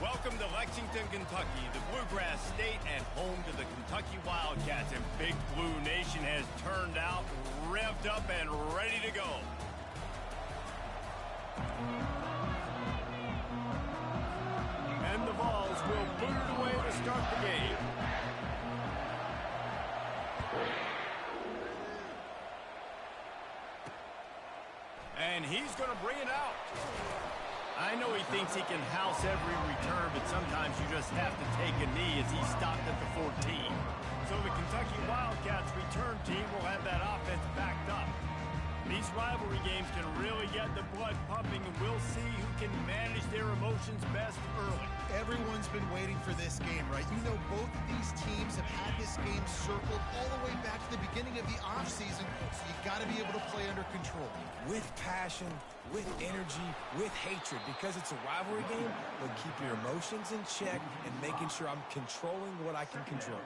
Welcome to Lexington, Kentucky, the Bluegrass State and home to the Kentucky Wildcats. And Big Blue Nation has turned out, revved up, and ready to go. And the Vols will boot it away to start the game. And he's going to bring it out. I know he thinks he can house every return, but sometimes you just have to take a knee as he stopped at the 14. So the Kentucky Wildcats return team will have that offense backed up. These rivalry games can really get the blood pumping, and we'll see who can manage their emotions best early. Everyone's been waiting for this game, right? You know, both of these teams have had this game circled all the way back to the beginning of the offseason, so you got to be able to play under control. With passion, with energy, with hatred, because it's a rivalry game, but keep your emotions in check and making sure I'm controlling what I can control.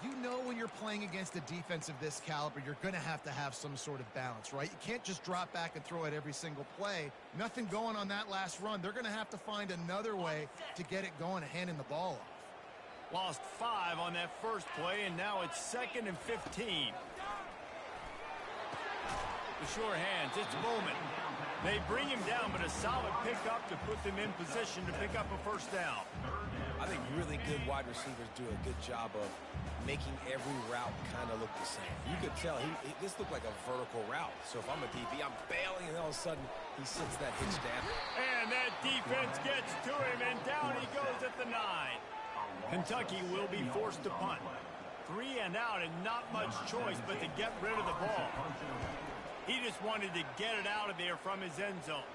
You know when you're playing against a defense of this caliber, you're going to have some sort of balance, right? You can't just drop back and throw it every single play. Nothing going on that last run. They're going to have to find another way to get it going and handing the ball off. Lost 5 on that first play, and now it's 2nd and 15. The sure hands, it's Bowman. They bring him down, but a solid pickup to put them in position to pick up a first down. I think really good wide receivers do a good job of making every route kind of look the same. You could tell this looked like a vertical route. So if I'm a DB, I'm bailing, and all of a sudden he sits that hitch down. And that defense gets to him, and down he goes at the 9. Kentucky will be forced to punt. 3 and out, and not much choice but to get rid of the ball. He just wanted to get it out of there from his end zone.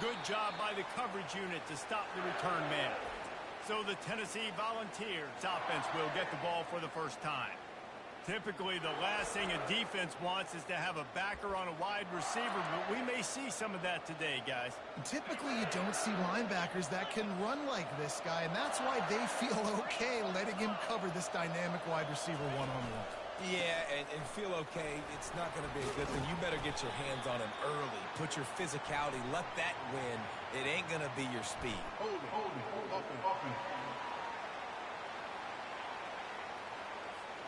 Good job by the coverage unit to stop the return man. So the Tennessee Volunteers offense will get the ball for the first time. Typically, the last thing a defense wants is to have a backer on a wide receiver, but we may see some of that today, guys. Typically, you don't see linebackers that can run like this guy, and that's why they feel okay letting him cover this dynamic wide receiver one-on-one. Yeah, and feel okay. It's not going to be a good thing. You better get your hands on him early. Put your physicality. Let that win. It ain't going to be your speed. Hold it.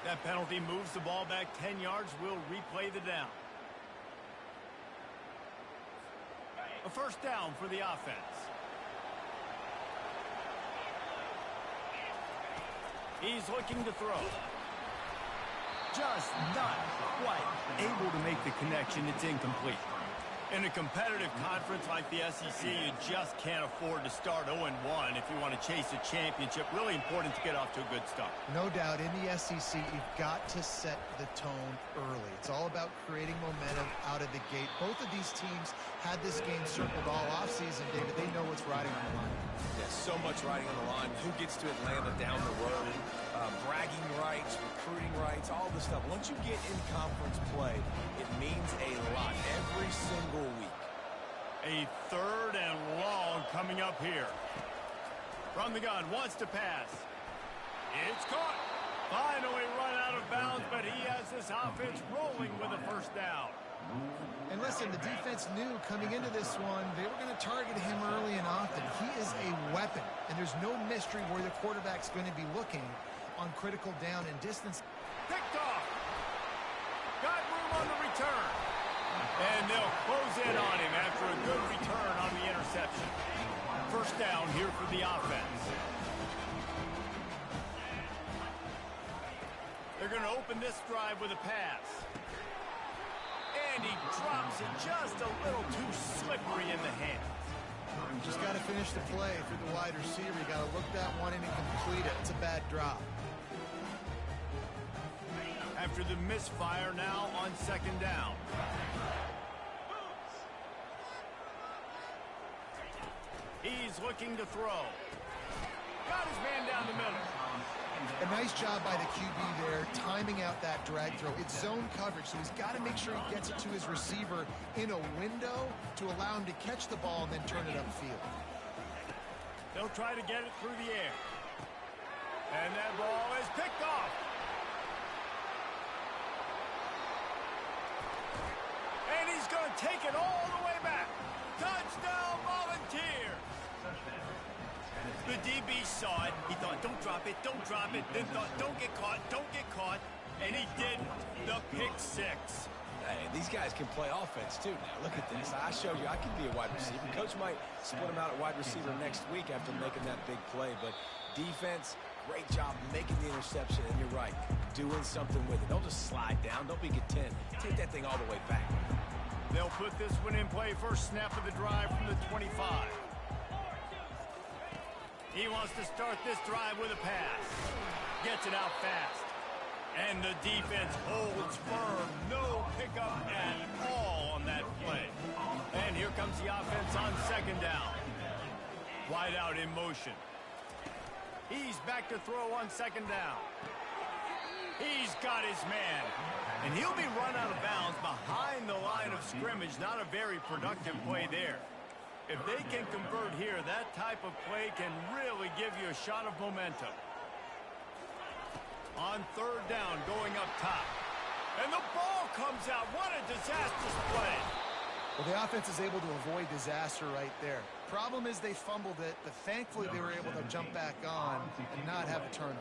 That penalty moves the ball back 10 yards. We'll replay the down. A first down for the offense. He's looking to throw. Just not quite able to make the connection. It's incomplete. In a competitive conference like the SEC, you just can't afford to start 0-1 if you want to chase a championship. Really important to get off to a good start. No doubt, in the SEC, you've got to set the tone early. It's all about creating momentum out of the gate. Both of these teams had this game circled all offseason, David. They know what's riding on the line. There's so much riding on the line. Who gets to Atlanta down the road? Bragging rights, recruiting rights, all this stuff. Once you get in conference play, it means a lot every single week. A 3rd and long coming up here. From the gun, wants to pass. It's caught. Finally run out of bounds, but he has this offense rolling with a first down. And listen, the defense knew coming into this one, they were going to target him early and often. He is a weapon, and there's no mystery where the quarterback's going to be looking on critical down and distance. Picked off. Got room on the return. And they'll close in on him after a good return on the interception. First down here for the offense. They're going to open this drive with a pass. And he drops it just a little too slippery in the hands. Just got to finish the play for the wide receiver. You got to look that one in and complete it. It's a bad drop. After the misfire, now on 2nd down. He's looking to throw. Got his man down the middle. A nice job by the QB there, timing out that drag throw. It's zone coverage, so he's got to make sure he gets it to his receiver in a window to allow him to catch the ball and then turn it upfield. They'll try to get it through the air. And that ball is picked off. And he's going to take it all the way back. Touchdown, Volunteers! here. The DB saw it. He thought, don't drop it, don't drop it. Then thought, don't get caught, don't get caught. And he didn't. The pick six. Hey, these guys can play offense, too. Now, look at this. I showed you I can be a wide receiver. Coach might split him out at wide receiver next week after making that big play. But defense, great job making the interception. And you're right, doing something with it. Don't just slide down. Don't be content. Take that thing all the way back. They'll put this one in play. First snap of the drive from the 25. He wants to start this drive with a pass. Gets it out fast. And the defense holds firm. No pickup at all on that play. And here comes the offense on second down. Wide out in motion. He's back to throw on second down. He's got his man. And he'll be run out of bounds behind the line of scrimmage. Not a very productive play there. If they can convert here, that type of play can really give you a shot of momentum. On third down, going up top. And the ball comes out. What a disastrous play. Well, the offense is able to avoid disaster right there. Problem is they fumbled it, but thankfully they were able to jump back on and not have a turnover.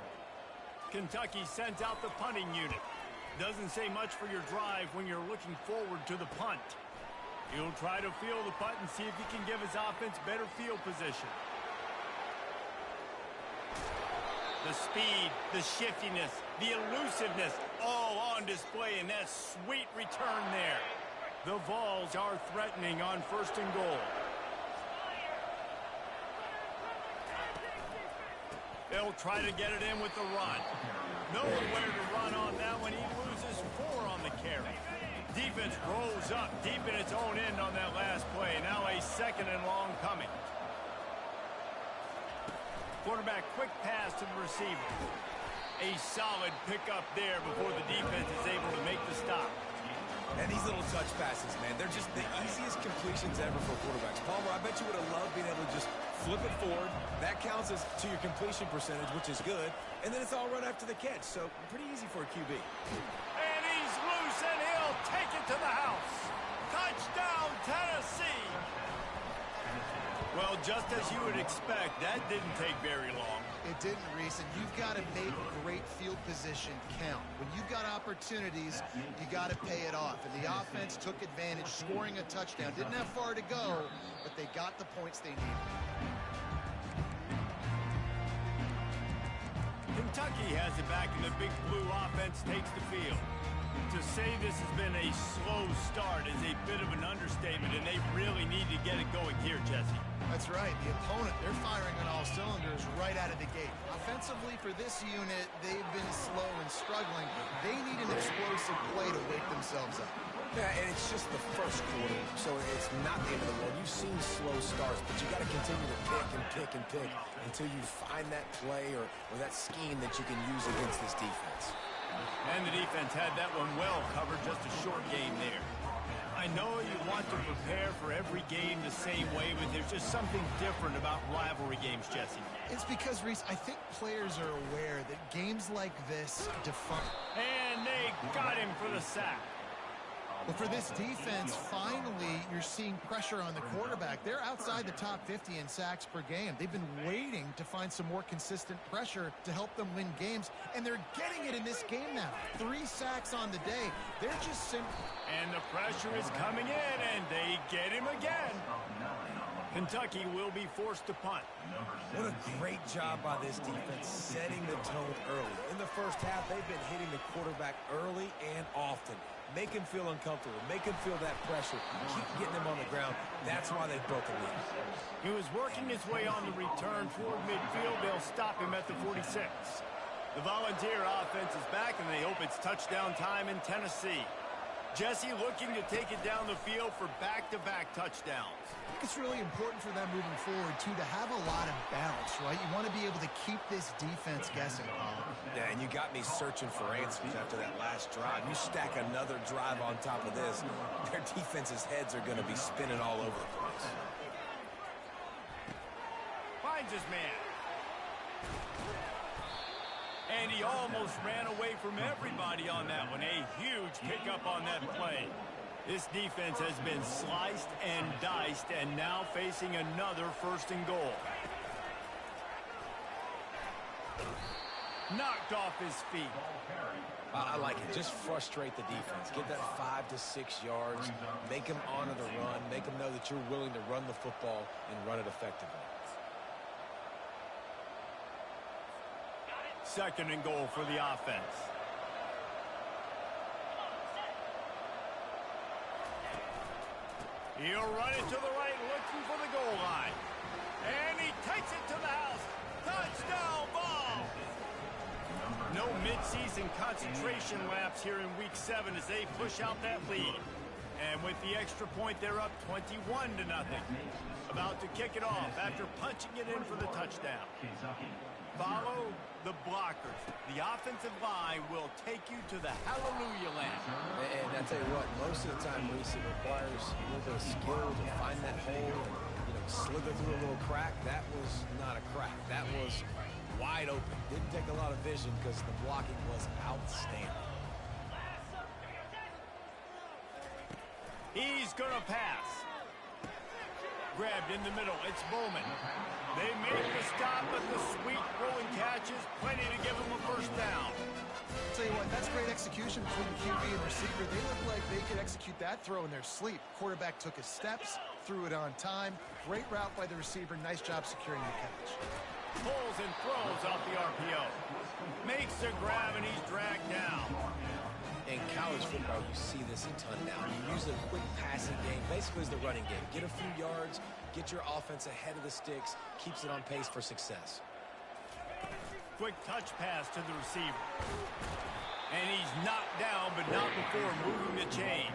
Kentucky sends out the punting unit. Doesn't say much for your drive when you're looking forward to the punt. He'll try to field the punt and see if he can give his offense better field position. The speed, the shiftiness, the elusiveness, all on display in that sweet return there. The Vols are threatening on first and goal. They'll try to get it in with the run. Nowhere to run on that one. He loses 4 on the carry. Defense rolls up deep in its own end on that last play. Now a second and long coming. Quarterback, quick pass to the receiver. A solid pickup there before the defense is able to make the stop. And these little touch passes, man, they're just the easiest completions ever for quarterbacks. Palmer, I bet you would have loved being able to just flip it forward. That counts as to your completion percentage, which is good. And then it's all run after the catch, so pretty easy for a QB. And he's loose, and he'll take it to the house. Touchdown, Tennessee. Well, just as you would expect, that didn't take very long. It didn't, Reese, and you've got to make great field position count. When you've got opportunities, you got to pay it off. And the offense took advantage, scoring a touchdown. Didn't have far to go, but they got the points they needed. Kentucky has it back, and the Big Blue offense takes the field. To say this has been a slow start is a bit of an understatement, and they really need to get it going here, Jesse. That's right. The opponent, they're firing on all cylinders right out of the gate. Offensively, for this unit, they've been slow and struggling. They need an explosive play to wake themselves up. Yeah, and it's just the first quarter, so it's not the end of the world. You've seen slow starts, but you got to continue to pick and pick and pick until you find that play or that scheme that you can use against this defense. And the defense had that one well covered, just a short game there. I know you want to prepare for every game the same way, but there's just something different about rivalry games, Jesse. It's because, Reese, I think players are aware that games like this define. And they got him for the sack. But for this defense, finally, you're seeing pressure on the quarterback. They're outside the top 50 in sacks per game. They've been waiting to find some more consistent pressure to help them win games, and they're getting it in this game now. 3 sacks on the day. They're just simple. And the pressure is coming in, and they get him again. Kentucky will be forced to punt. What a great job by this defense setting the tone early. In the first half, they've been hitting the quarterback early and often. Make him feel uncomfortable. Make him feel that pressure. Keep getting him on the ground. That's why they built the lead. He was working his way on the return toward midfield. They'll stop him at the 46. The Volunteer offense is back, and they hope it's touchdown time in Tennessee. Jesse looking to take it down the field for back-to-back touchdowns. I think it's really important for them moving forward, too, to have a lot of balance, right? You want to be able to keep this defense guessing, Paul. Yeah, and you got me searching for answers after that last drive. You stack another drive on top of this, their defense's heads are going to be spinning all over the place. Finds his man. And he almost ran away from everybody on that one. A huge pickup on that play. This defense has been sliced and diced and now facing another 1st and goal. Knocked off his feet. I like it. Just frustrate the defense. Get that 5 to 6 yards. Make them honor the run. Make them know that you're willing to run the football and run it effectively. 2nd and goal for the offense. He'll run it to the right, looking for the goal line. And he takes it to the house. Touchdown, Vols! No midseason concentration laps here in Week 7 as they push out that lead. And with the extra point, they're up 21-0. About to kick it off after punching it in for the touchdown. Follow the blockers. The offensive line will take you to the hallelujah land. And I tell you what, most of the time, Reese, it requires a little bit of skill to find that hole and, slither through a little crack. That was not a crack. That was wide open. Didn't take a lot of vision because the blocking was outstanding. He's going to pass. Grabbed in the middle. It's Bowman. They made the stop, but the sweet rolling catch is plenty to give him a 1st down. I'll tell you what, that's great execution between the QB and receiver. They look like they could execute that throw in their sleep. Quarterback took his steps, threw it on time. Great route by the receiver. Nice job securing the catch. Pulls and throws off the RPO. Makes a grab, and he's dragged down. In college football, you see this a ton now. You use a quick passing game. Basically, it's the running game. Get a few yards, get your offense ahead of the sticks, keeps it on pace for success. Quick touch pass to the receiver. And he's knocked down, but not before moving the chains.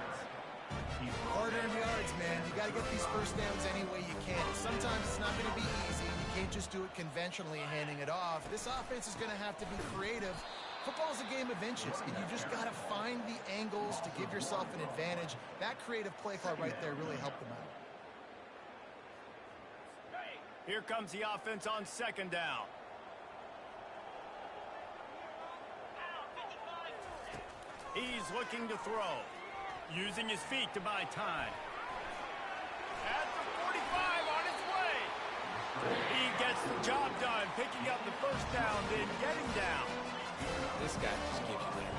Hard-earned yards, man. You got to get these 1st downs any way you can. Sometimes it's not going to be easy. You can't just do it conventionally and handing it off. This offense is going to have to be creative. Football is a game of inches, and you just got to find the angles to give yourself an advantage. That creative play call right there really helped them out. Here comes the offense on 2nd down. He's looking to throw, using his feet to buy time. At the 45 on his way. He gets the job done, picking up the 1st down, then getting down. This guy just gives you that.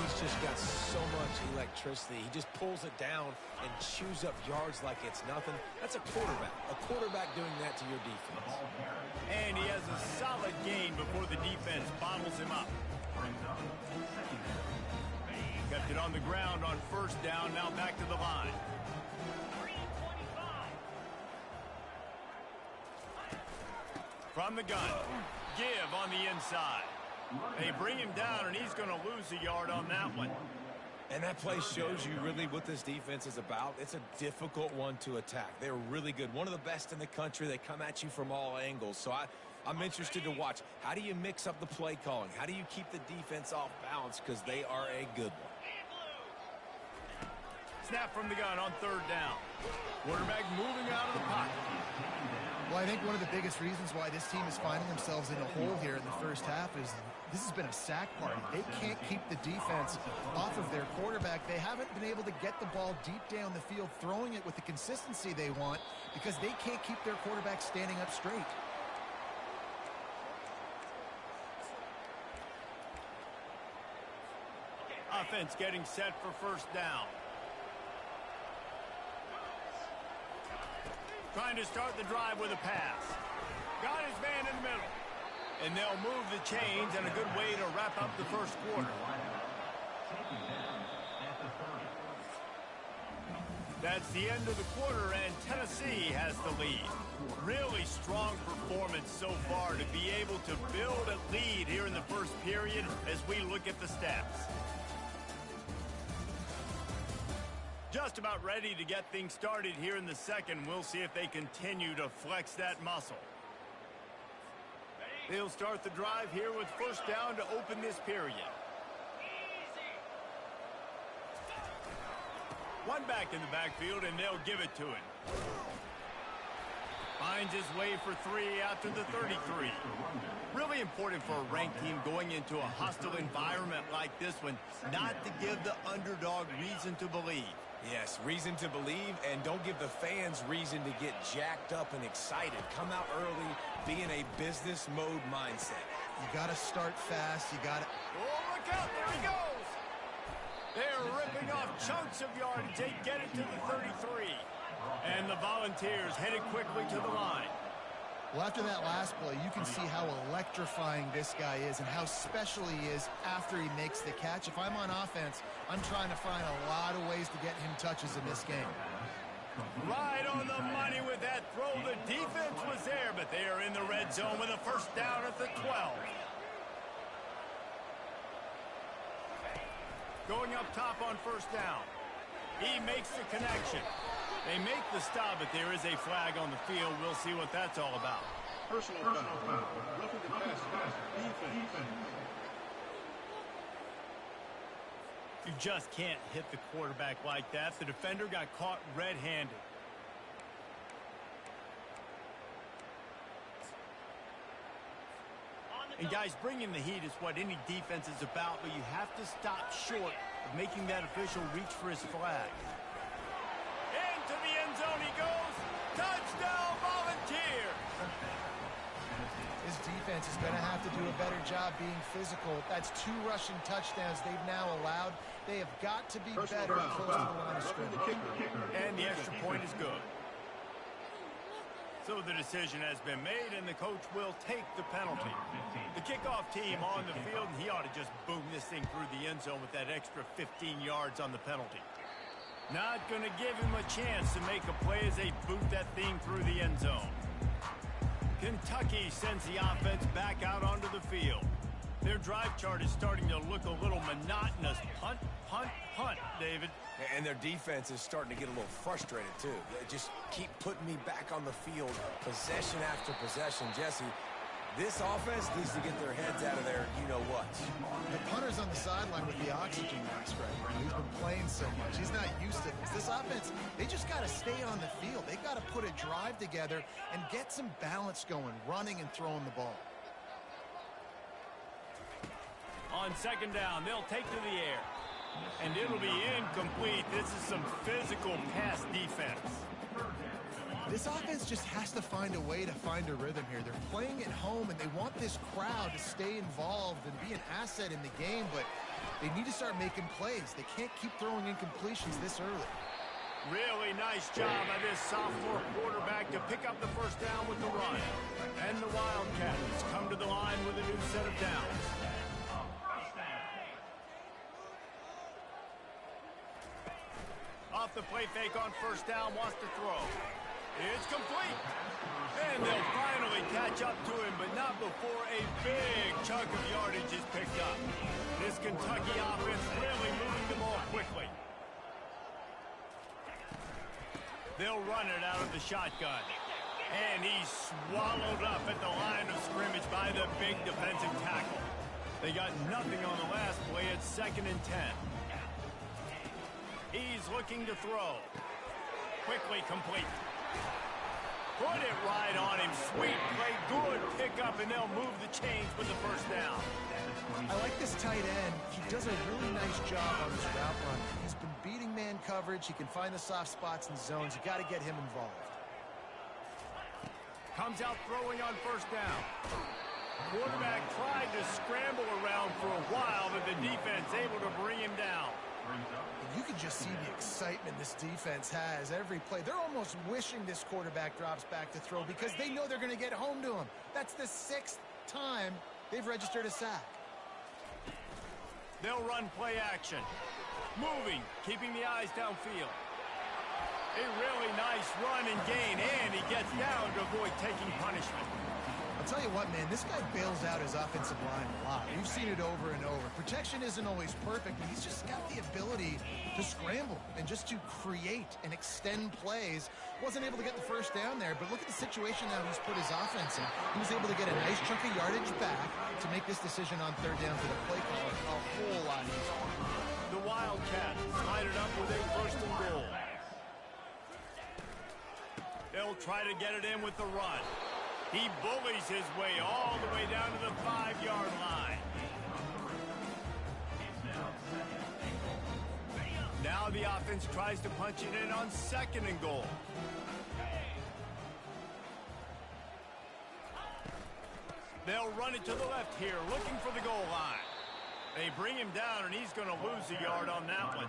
He's just got so much electricity. He just pulls it down and chews up yards like it's nothing. That's a quarterback. A quarterback doing that to your defense. And he has a solid gain before the defense bottles him up. Kept it on the ground on 1st down, now back to the line. From the gun, give on the inside. They bring him down, and he's going to lose a yard on that one. And that play shows you really what this defense is about. It's a difficult one to attack. They're really good. One of the best in the country. They come at you from all angles. So I'm interested to watch. How do you mix up the play calling? How do you keep the defense off balance? Because they are a good one. Snap from the gun on 3rd down. Quarterback moving out of the pocket. Well, I think one of the biggest reasons why this team is finding themselves in a hole here in the 1st half is this has been a sack party. They can't keep the defense off of their quarterback. They haven't been able to get the ball deep down the field, throwing it with the consistency they want because they can't keep their quarterback standing up straight. Offense getting set for 1st down. Trying to start the drive with a pass. Got his man in the middle. And they'll move the chains, and a good way to wrap up the 1st quarter. That's the end of the quarter, and Tennessee has the lead. Really strong performance so far to be able to build a lead here in the 1st period as we look at the stats. Just about ready to get things started here in the 2nd. We'll see if they continue to flex that muscle. They'll start the drive here with 1st down to open this period. One back in the backfield, and they'll give it to him. Finds his way for 3 after the 33. Really important for a ranked team going into a hostile environment like this one, not to give the underdog reason to believe. Yes, reason to believe, and don't give the fans reason to get jacked up and excited. Come out early, be in a business mode mindset. You got to start fast. You got to... Oh, look out. There he goes. They're ripping off chunks of yardage. They get it to the 33. And the Volunteers headed quickly to the line. Well, after that last play, you can see how electrifying this guy is and how special he is after he makes the catch. If I'm on offense, I'm trying to find a lot of ways to get him touches in this game. Right on the money with that throw. The defense was there, but they are in the red zone with a first down at the 12. Going up top on first down. He makes the connection. They make the stop, but there is a flag on the field. We'll see what that's all about. Personal foul. Roughing the pass. Defense. You just can't hit the quarterback like that. The defender got caught red-handed. And guys, bringing the heat is what any defense is about, but you have to stop short of making that official reach for his flag. Into the end zone he goes. Touchdown, Volunteers! His defense is going to have to do a better job being physical. That's 2 rushing touchdowns they've now allowed. They have got to be better close to the line of scrimmage. And the extra point is good. So the decision has been made, and the coach will take the penalty. The kickoff team on the field, and he ought to just boom this thing through the end zone with that extra 15 yards on the penalty. Not going to give him a chance to make a play as they boot that thing through the end zone. Kentucky sends the offense back out onto the field. Their drive chart is starting to look a little monotonous. Punt, punt, punt, David. And their defense is starting to get a little frustrated, too. They just keep putting me back on the field, possession after possession. Jesse, this offense needs to get their heads out of there, you-know-what. The punter's on the sideline with the oxygen mask right now. He's been playing so much. He's not used to this. This offense, they just got to stay on the field. They got to put a drive together and get some balance going, running and throwing the ball. On second down, they'll take to the air. And it'll be incomplete. This is some physical pass defense. This offense just has to find a way to find a rhythm here. They're playing at home, and they want this crowd to stay involved and be an asset in the game, but they need to start making plays. They can't keep throwing incompletions this early. Really nice job by this sophomore quarterback to pick up the first down with the run. And the Wildcats come to the line with a new set of downs. Off the play fake on first down, wants to throw. It's complete. And they'll finally catch up to him, but not before a big chunk of yardage is picked up. This Kentucky offense really moving the ball quickly. They'll run it out of the shotgun. And he's swallowed up at the line of scrimmage by the big defensive tackle. They got nothing on the last play. It's 2nd and 10. He's looking to throw. Quickly complete. Put it right on him. Sweet play. Good pickup, and they'll move the chains with the first down. I like this tight end. He does a really nice job on this route run. He's been beating man coverage. He can find the soft spots and zones. You got to get him involved. Comes out throwing on first down. Quarterback tried to scramble around for a while, but the defense able to bring him down. You can just see the excitement this defense has every play. They're almost wishing this quarterback drops back to throw because they know they're going to get home to him. That's the 6th time they've registered a sack. They'll run play action. Moving, keeping the eyes downfield. A really nice run and gain, and he gets down to avoid taking punishment. I'll tell you what, man, this guy bails out his offensive line a lot. We've seen it over and over. Protection isn't always perfect, but he's just got the ability to scramble and just to create and extend plays. Wasn't able to get the first down there, but look at the situation now he's put his offense in. He was able to get a nice chunk of yardage back to make this decision on third down for the play call a whole lot easier. The Wildcats tied it up with a 1st and goal. They'll try to get it in with the run. He bullies his way all the way down to the 5-yard line. Now Now the offense tries to punch it in on 2nd and goal. They'll run it to the left here, looking for the goal line. They bring him down, and he's going to lose a yard on that one.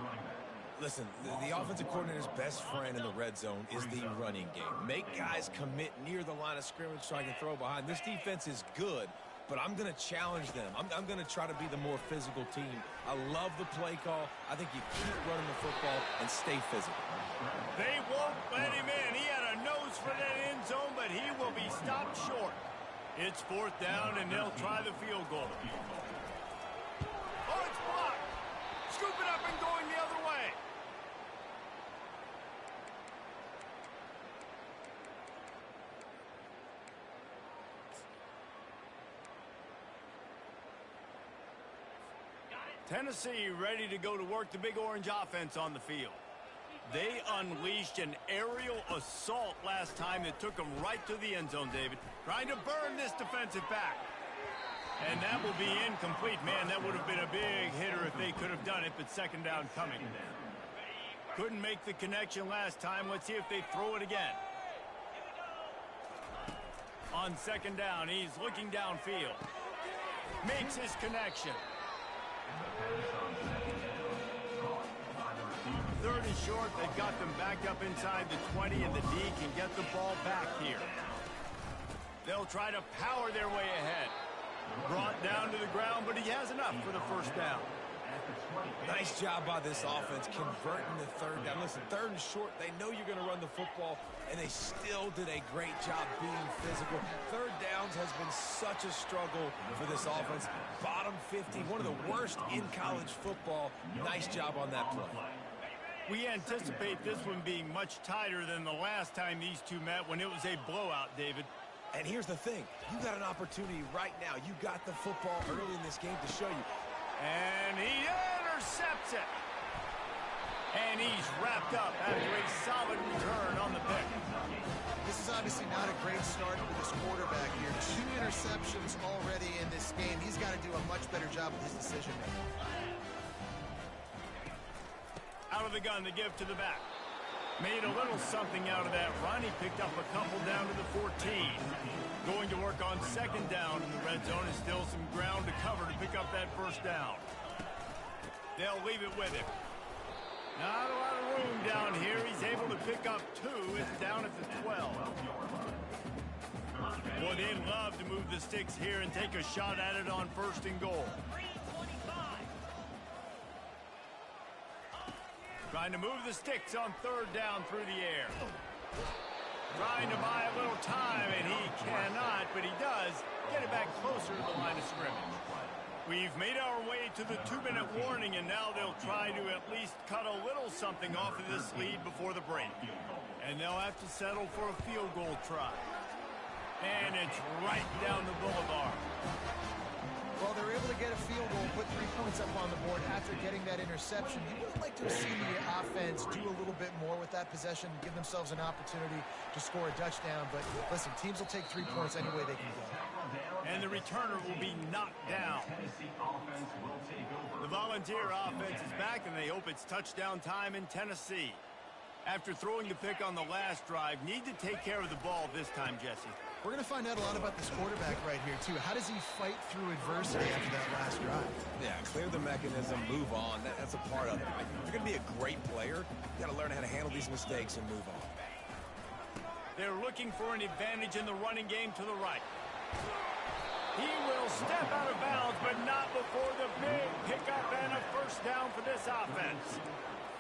Listen, the offensive coordinator's best friend in the red zone is the running game. Make guys commit near the line of scrimmage so I can throw behind. This defense is good, but I'm going to challenge them. I'm going to try to be the more physical team. I love the play call. I think you keep running the football and stay physical. They won't let him in. He had a nose for that end zone, but he will be stopped short. It's 4th down, and they'll try the field goal. Oh, it's blocked. Scoop it up and going the other way. Tennessee ready to go to work the Big Orange offense on the field. They unleashed an aerial assault last time that took them right to the end zone, David. Trying to burn this defensive back. And that will be incomplete. Man, that would have been a big hitter if they could have done it, but 2nd down coming. Couldn't make the connection last time. Let's see if they throw it again. On 2nd down, he's looking downfield. Makes his connection. 3rd and short. They've got them backed up inside the 20, and the D can get the ball back here. They'll try to power their way ahead. Brought down to the ground, but he has enough for the 1st down. Nice job by this offense converting the 3rd down. Listen, 3rd and short, they know you're going to run the football, and they still did a great job being physical. 3rd downs has been such a struggle for this offense. Bottom 50, one of the worst in college football. Nice job on that play. We anticipate this one being much tighter than the last time these two met when it was a blowout, David. And here's the thing. You got an opportunity right now. You got the football early in this game to show you. And he intercepts it. And he's wrapped up after a solid return on the pick. This is obviously not a great start for this quarterback here. 2 interceptions already in this game. He's got to do a much better job with his decision-making. Out of the gun to give to the back. Made a little something out of that run. He picked up a couple down to the 14. Going to work on 2nd down in the red zone, and still some ground to cover to pick up that 1st down. They'll leave it with him. Not a lot of room down here. He's able to pick up 2. It's down at the 12. Boy, they'd love to move the sticks here and take a shot at it on 1st and goal. Trying to move the sticks on 3rd down through the air. Trying to buy a little time, and he cannot, but he does get it back closer to the line of scrimmage. We've made our way to the 2-minute warning, and now they'll try to at least cut a little something off of this lead before the break. And they'll have to settle for a field goal try. And it's right down the boulevard. Well, they're able to get a field goal, put 3 points up on the board after getting that interception. You would like to have seen the offense do a little bit more with that possession, give themselves an opportunity to score a touchdown. But listen, teams will take 3 points any way they can go. And the returner will be knocked down. The Volunteer offense is back, and they hope it's touchdown time in Tennessee. After throwing the pick on the last drive, need to take care of the ball this time, Jesse. We're going to find out a lot about this quarterback right here, too. How does he fight through adversity after that last drive? Yeah, clear the mechanism, move on. That's a part of it. If you're going to be a great player, you got to learn how to handle these mistakes and move on. They're looking for an advantage in the running game to the right. He will step out of bounds, but not before the big pickup and a 1st down for this offense.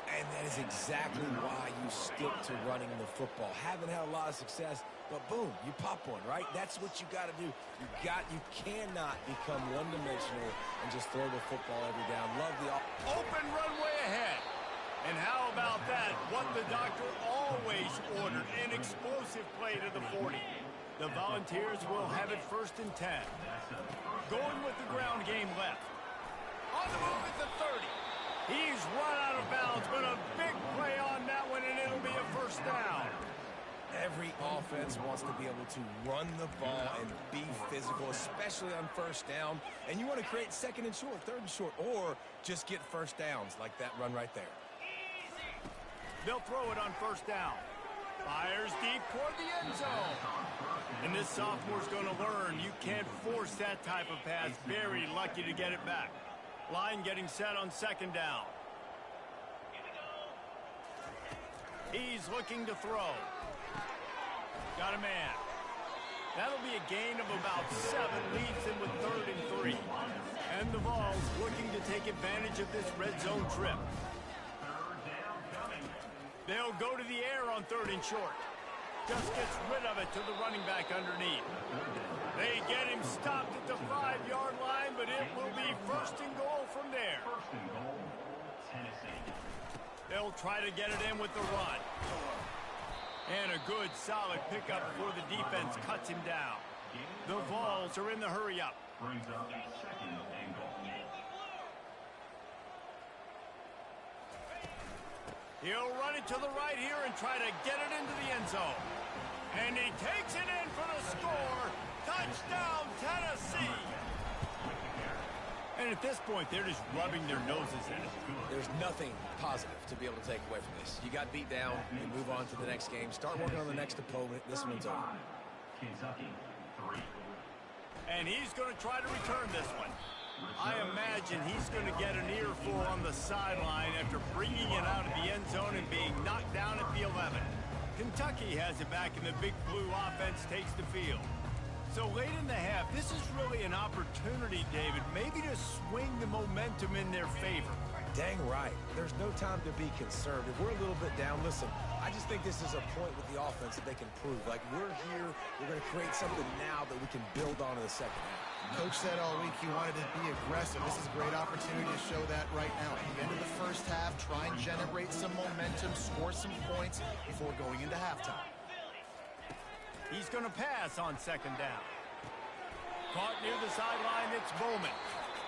And that is exactly why you stick to running the football. Haven't had a lot of success, but boom, you pop one, right? That's what you got to do. You cannot become one-dimensional and just throw the football every down. Love the open runway ahead. And how about that? What the doctor always ordered, an explosive play to the 40. The Volunteers will have it 1st and 10. Going with the ground game left. On the move at the 30. He's run out of bounds, but a big play on that one, and it'll be a 1st down. Every offense wants to be able to run the ball and be physical, especially on 1st down. And you want to create 2nd and short, 3rd and short, or just get 1st downs like that run right there. They'll throw it on first down. Fires deep toward the end zone. And this sophomore's going to learn you can't force that type of pass. Very lucky to get it back. Line getting set on second down. He's looking to throw. Got a man. That'll be a gain of about 7. Leaves him with 3rd and 3. And the Vols looking to take advantage of this red zone trip. They'll go to the air on 3rd and short. Just gets rid of it to the running back underneath. They get him stopped at the 5-yard line, but it will be 1st and goal from there. They'll try to get it in with the run. And a good, solid pickup before the defense cuts him down. The Vols are in the hurry-up. Brings up 2nd and goal. He'll run it to the right here and try to get it into the end zone. And he takes it in for the score. Touchdown, Tennessee. And at this point, they're just rubbing their noses in it. There's nothing positive to be able to take away from this. You got beat down, you move on to the next game, start working on the next opponent. This one's over. Kentucky 3. And he's going to try to return this one. I imagine he's going to get an earful on the sideline after bringing it out of the end zone and being knocked down at the 11. Kentucky has it back, and the Big Blue offense takes the field. So late in the half, this is really an opportunity, David, maybe to swing the momentum in their favor. Dang right. There's no time to be concerned. If we're a little bit down, listen, I just think this is a point with the offense that they can prove. Like, we're here, we're going to create something now that we can build on in the second half. Coach said all week he wanted to be aggressive. This is a great opportunity to show that right now. At the end of the first half, try and generate some momentum, score some points before going into halftime. He's going to pass on second down. Caught near the sideline, it's Bowman.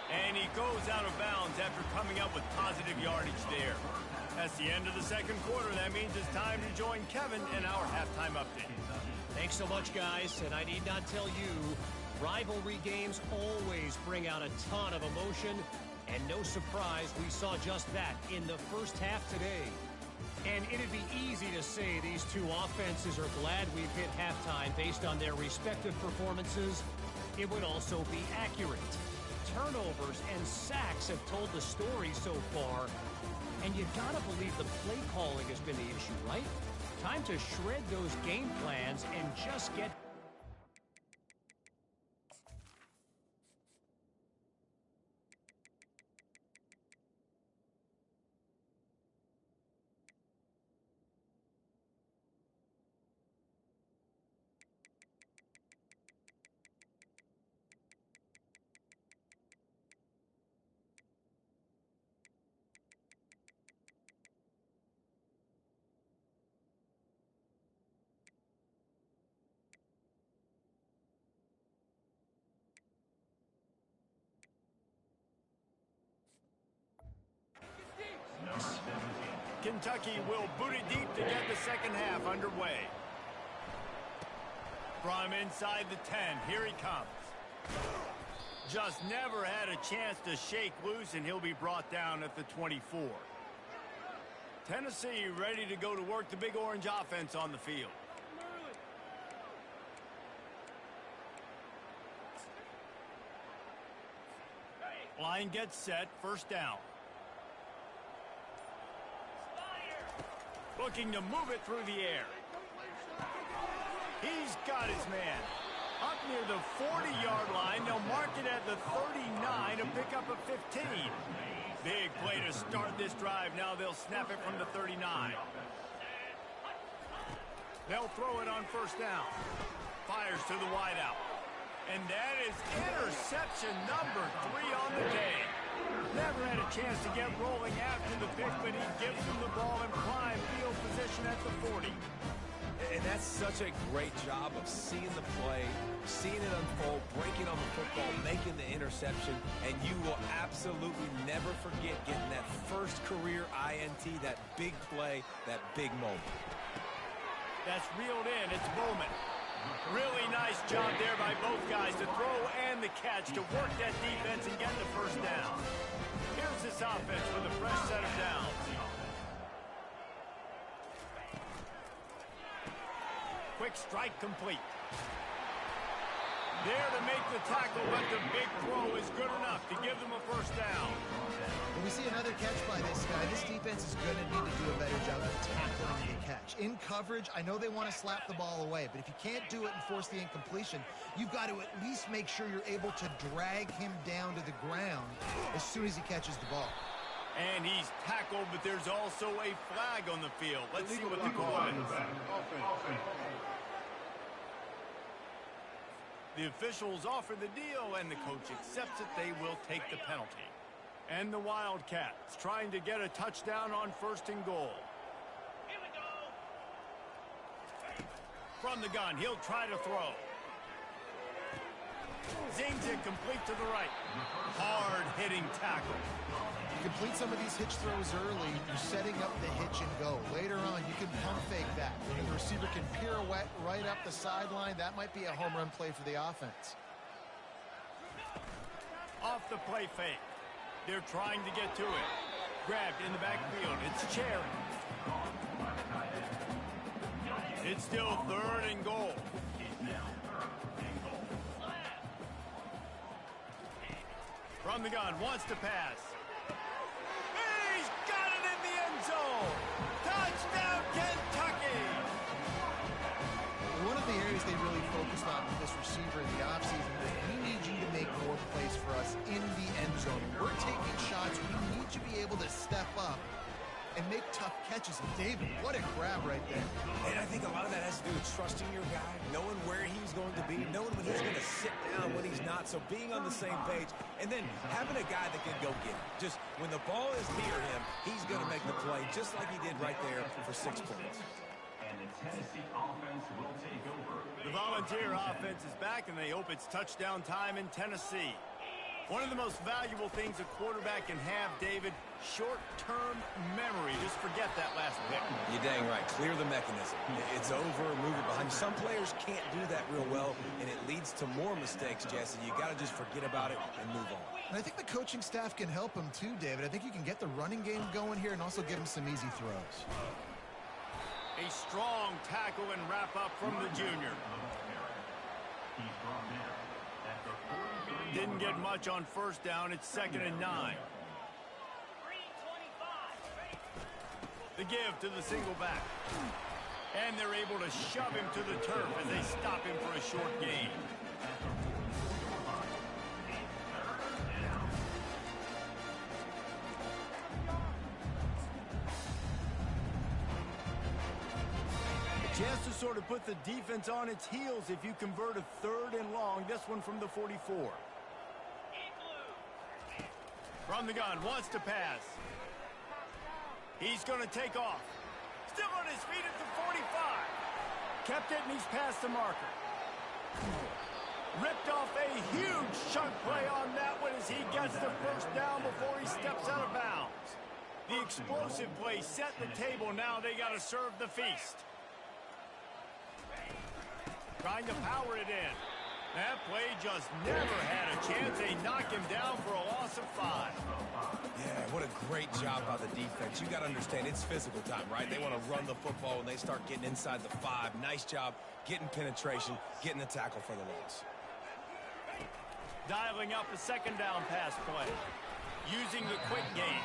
And he goes out of bounds after coming up with positive yardage there. That's the end of the second quarter. That means it's time to join Kevin in our halftime update. Thanks so much, guys. And I need not tell you, rivalry games always bring out a ton of emotion. And no surprise, we saw just that in the first half today. And it'd be easy to say these two offenses are glad we've hit halftime based on their respective performances. It would also be accurate. Turnovers and sacks have told the story so far. And you gotta believe the play calling has been the issue, right? Time to shred those game plans and just get... Kentucky will boot it deep to get the second half underway. From inside the 10, here he comes. Just never had a chance to shake loose, and he'll be brought down at the 24. Tennessee ready to go to work the Big Orange offense on the field. Line gets set, first down. Looking to move it through the air. He's got his man. Up near the 40-yard line, they'll mark it at the 39, a pickup of 15. Big play to start this drive. Now they'll snap it from the 39. They'll throw it on first down. Fires to the wideout. And that is interception number 3 on the day. Never had a chance to get rolling after the pick, but he gives them the ball in prime field position at the 40. And that's such a great job of seeing the play, seeing it unfold, breaking on the football, making the interception, and you will absolutely never forget getting that first career INT, that big play, that big moment. That's reeled in. It's Bowman. Really nice job there by both guys to throw and the catch to work that defense and get the first down. Here's this offense with a fresh set of downs. quick strike complete. There to make the tackle, but the big throw is good enough to give them a first down. When we see another catch by this guy, this defense is going to need to do a better job of tackling the catch. In coverage, I know they want to slap the ball away, but if you can't do it and force the incompletion, you've got to at least make sure you're able to drag him down to the ground as soon as he catches the ball. And he's tackled, but there's also a flag on the field. Let's see what the call is. The officials offer the deal, and the coach accepts it. They will take the penalty. And the Wildcats trying to get a touchdown on 1st and goal. Here we go. From the gun, he'll try to throw. Zings it complete to the right. Hard-hitting tackle. You complete some of these hitch throws early, you're setting up the hitch and go. Later on, you can pump fake that. And the receiver can pirouette right up the sideline. That might be a home run play for the offense. Off the play fake. They're trying to get to it. Grabbed in the backfield. It's Cherry. It's still 3rd and goal. From the gun, wants to pass. He's got it in the end zone. Touchdown, Kentucky. One of the areas they really focused on with this receiver in the offseason was we need you to make more plays for us in the end zone. We're taking shots. We need you to be able to step up and make tough catches. And David, what a grab right there. And I think a lot of that has to do with trusting your guy, knowing where he's going to be, knowing when he's going to sit down, when he's not. So being on the same page, and then having a guy that can go get it. Just when the ball is near him, he's going to make the play, just like he did right there for 6 points. And the Tennessee offense will take over. The Volunteer offense is back, and they hope it's touchdown time in Tennessee. One of the most valuable things a quarterback can have, David, short-term memory. Just forget that last pick. You're dang right. Clear the mechanism. It's over, move it behind. Some players can't do that real well, and it leads to more mistakes, Jesse. You got to just forget about it and move on. And I think the coaching staff can help him too, David. I think you can get the running game going here and also give him some easy throws. A strong tackle and wrap-up from the junior. He's brought down at the 43. Didn't get much on 1st down. It's 2nd and 9. The give to the single back. And they're able to shove him to the turf as they stop him for a short gain. Chance to sort of put the defense on its heels if you convert a 3rd and long. This one from the 44. From the gun, wants to pass. He's going to take off. Still on his feet at the 45. Kept it, and he's past the marker. Ripped off a huge chunk play on that one as he gets the 1st down before he steps out of bounds. The explosive play set the table. Now they got to serve the feast. Trying to power it in. That play just never had a chance. They knock him down for a loss of 5. Yeah, what a great job by the defense. You got to understand, it's physical time, right? They want to run the football when they start getting inside the 5. Nice job getting penetration, getting the tackle for the loss. Dialing up a 2nd down pass play. Using the quick game.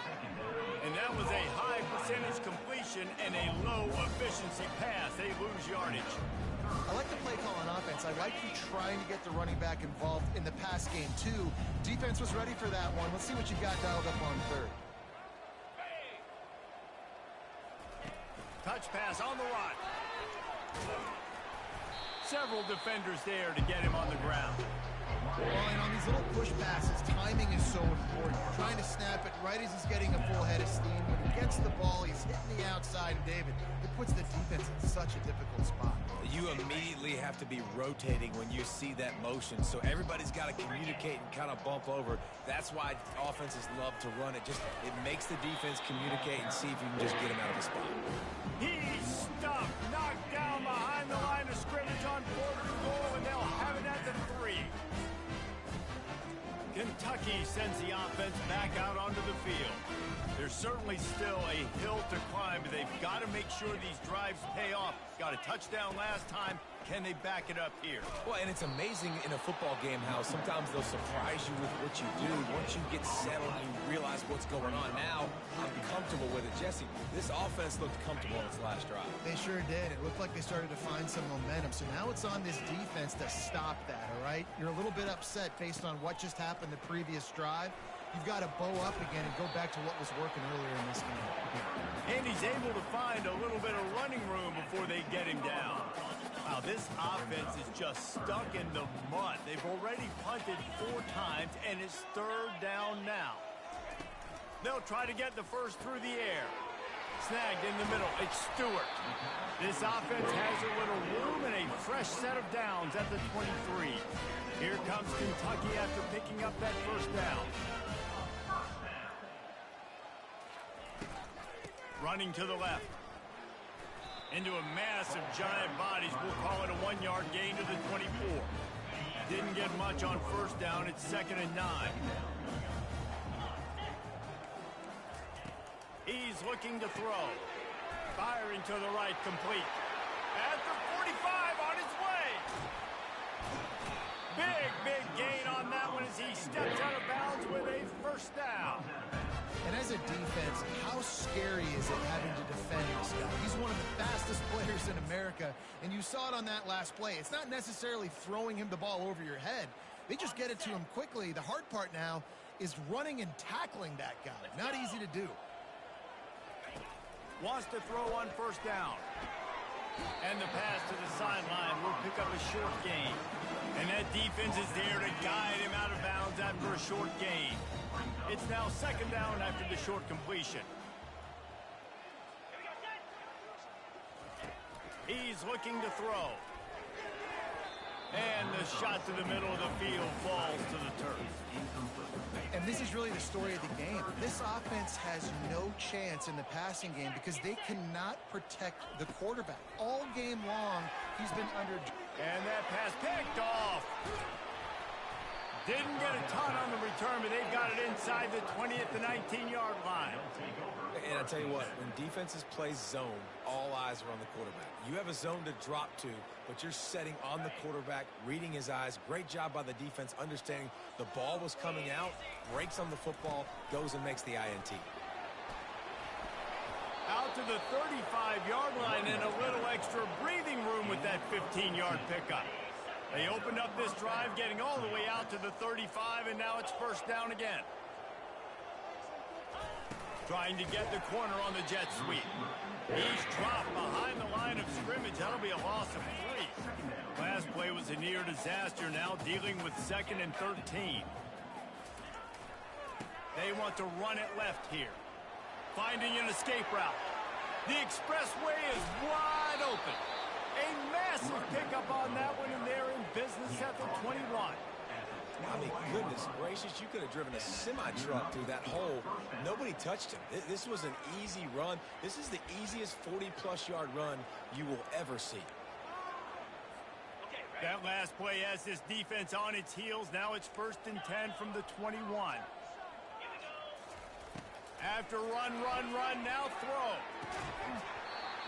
And that was a high percentage completion and a low efficiency pass. They lose yardage. I like the play call on offense. I like you trying to get the running back involved in the pass game, too. Defense was ready for that one. Let's see what you got dialed up on 3rd. Touch pass on the run. Several defenders there to get him on the ground. Well, and on these little push passes, timing is so important. Trying to snap it right as he's getting a full head of steam. When he gets the ball, he's hitting the outside, and David, it puts the defense in such a difficult spot. You immediately have to be rotating when you see that motion, so everybody's got to communicate and kind of bump over. That's why offenses love to run it. It makes the defense communicate and see if you can just get him out of the spot. He's stuck, knocked down behind the line of scrimmage on 4th and goal, and they'll have it at the 3. Kentucky sends the offense back out onto the field. There's certainly still a hill to climb, but they've got to make sure these drives pay off. Got a touchdown last time. Can they back it up here? Well, and it's amazing in a football game how sometimes they'll surprise you with what you do. Once you get settled and you realize what's going on, now I'm comfortable with it. Jesse, this offense looked comfortable in its last drive. They sure did. It looked like they started to find some momentum. So now it's on this defense to stop that, all right? You're a little bit upset based on what just happened the previous drive. You've got to bow up again and go back to what was working earlier in this game. And he's able to find a little bit of running room before they get him down. Wow, this offense is just stuck in the mud. They've already punted 4 times, and it's 3rd down now. They'll try to get the first through the air. Snagged in the middle. It's Stewart. This offense has a little room and a fresh set of downs at the 23. Here comes Kentucky after picking up that first down. Running to the left. Into a mass of giant bodies. We'll call it a 1-yard gain to the 24. Didn't get much on first down. It's 2nd and 9. He's looking to throw. Firing to the right, complete. At the 45, on his way. Big gain on that one as he steps out of bounds with a first down. And as a defense, how scary is it having to defend this guy? He's one of the fastest players in America, and you saw it on that last play. It's not necessarily throwing him the ball over your head. They just get it to him quickly. The hard part now is running and tackling that guy. Not easy to do. Wants to throw on first down. And the pass to the sideline will pick up a short gain. And that defense is there to guide him out of bounds after a short gain. It's now 2nd down after the short completion. He's looking to throw. And the shot to the middle of the field falls to the turf. And this is really the story of the game. This offense has no chance in the passing game because they cannot protect the quarterback. All game long, he's been under. And that pass picked off. Didn't get a ton on the return, but they've got it inside the 20 at the 19-yard line. And I tell you what, when defenses play zone, all eyes are on the quarterback. You have a zone to drop to, but you're setting on the quarterback, reading his eyes. Great job by the defense, understanding the ball was coming out, breaks on the football, goes and makes the INT. Out to the 35-yard line and a little extra breathing room with that 15-yard pickup. They opened up this drive, getting all the way out to the 35, and now it's first down again. Trying to get the corner on the jet sweep. He's dropped behind the line of scrimmage. That'll be a loss of 3. Last play was a near disaster, now dealing with 2nd and 13. They want to run it left here. Finding an escape route. The expressway is wide open. A massive pickup on that one, and they're in business at the 21. I mean, goodness gracious, you could have driven a semi-truck through that hole. Nobody touched him. This was an easy run. This is the easiest 40-plus yard run you will ever see. That last play has this defense on its heels. Now it's 1st and 10 from the 21. After run, now throw.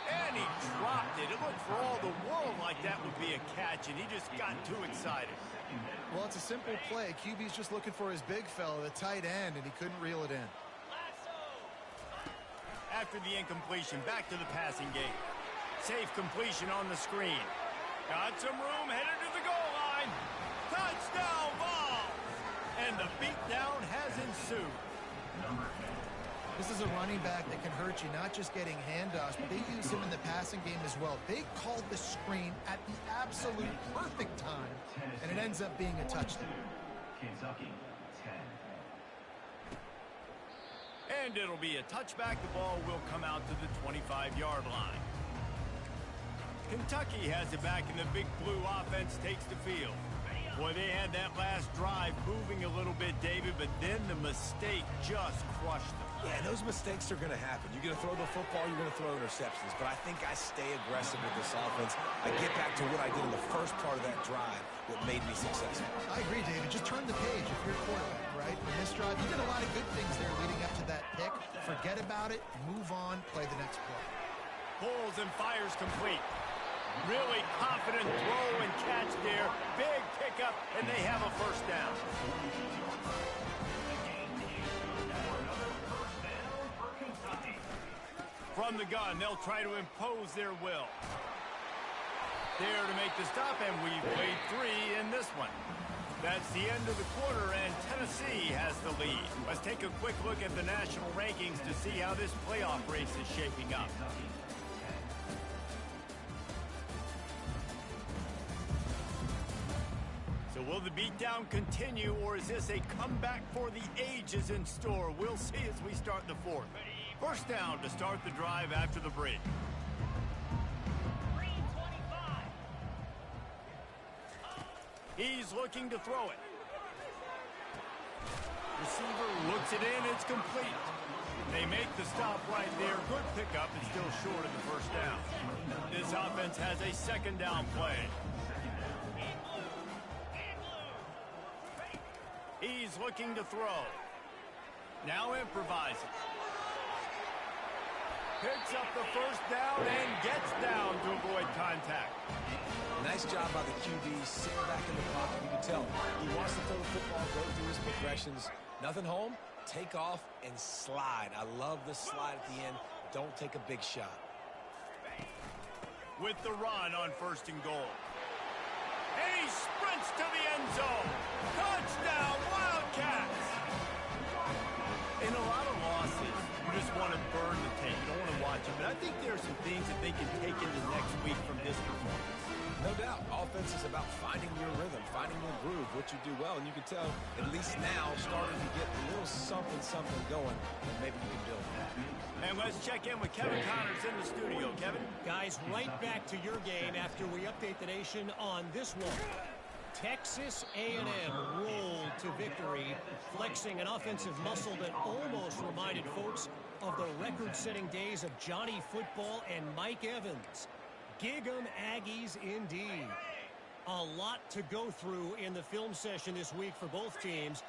And he dropped it. It looked for all the world like that would be a catch, and he just got too excited. Well, it's a simple play. QB's just looking for his big fella, the tight end, and he couldn't reel it in. After the incompletion, back to the passing game. Safe completion on the screen. Got some room, headed to the goal line. Touchdown, Vols! And the beatdown has ensued. This is a running back that can hurt you, not just getting handoffs, but they use him in the passing game as well. They called the screen at the absolute perfect time, and it ends up being a touchdown. Kentucky, 10. And it'll be a touchback. The ball will come out to the 25-yard line. Kentucky has it back, and the big blue offense takes the field. Boy, they had that last drive moving a little bit, David, but then the mistake just crushed them. Yeah, those mistakes are going to happen. You're going to throw the football, you're going to throw interceptions. But I think I stay aggressive with this offense. I get back to what I did in the first part of that drive, what made me successful. I agree, David. Just turn the page if you're a quarterback. drive. You did a lot of good things there leading up to that pick. Forget about it, move on, play the next play. Pulls and fires complete. Really confident throw and catch there. Big pickup, and they have a first down. From the gun, they'll try to impose their will. There to make the stop, and we've played 3 in this one. That's the end of the quarter, and Tennessee has the lead. Let's take a quick look at the national rankings to see how this playoff race is shaping up. So will the beatdown continue, or is this a comeback for the ages in store? We'll see as we start the fourth. First down to start the drive after the break. He's looking to throw it. Receiver looks it in. It's complete. They make the stop right there. Good pickup. It's still short of the first down. This offense has a second down play. He's looking to throw. Now improvising. Picks up the first down and gets down to avoid contact. Nice job by the QB, sitting back in the pocket. You can tell he wants to throw the football, go through his progressions. Nothing home, take off and slide. I love the slide at the end. Don't take a big shot. With the run on first and goal. And he sprints to the end zone. Touchdown, Wildcats! In a lot of losses, you just want to burn the tape. You don't want to watch it. But I think there are some things that they can take into next week from this performance. No doubt. Offense is about finding your rhythm, finding your groove, what you do well. And you can tell, at least now, starting to get a little something going, and maybe you can build that. And let's check in with Kevin Connors in the studio. Kevin? Guys, right back to your game after we update the nation on this one. Texas A&M rolled to victory, flexing an offensive muscle that almost reminded folks of the record-setting days of Johnny Football and Mike Evans. Gig 'em Aggies indeed. A lot to go through in the film session this week for both teams.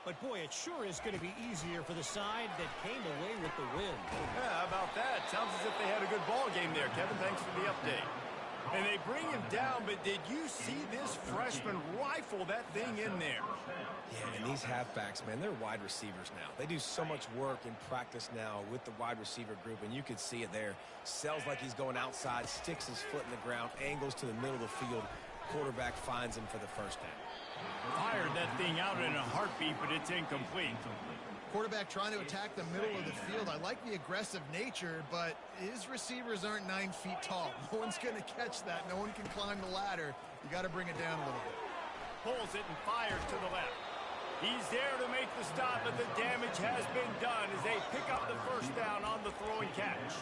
But boy, it sure is going to be easier for the side that came away with the win. Yeah, how about that? Sounds as if they had a good ball game there, Kevin. Thanks for the update. And they bring him down, but did you see this freshman rifle that thing in there? Yeah, and these halfbacks, man, they're wide receivers now. They do so much work in practice now with the wide receiver group, and you could see it there. Sells like he's going outside, sticks his foot in the ground, angles to the middle of the field. Quarterback finds him for the first down. Fired that thing out in a heartbeat, but it's incomplete. Quarterback trying to attack the middle of the field. I like the aggressive nature, but his receivers aren't 9 feet tall. No one's going to catch that. No one can climb the ladder. You got to bring it down a little bit. Pulls it and fires to the left. He's there to make the stop, but the damage has been done as they pick up the first down on the throw and catch.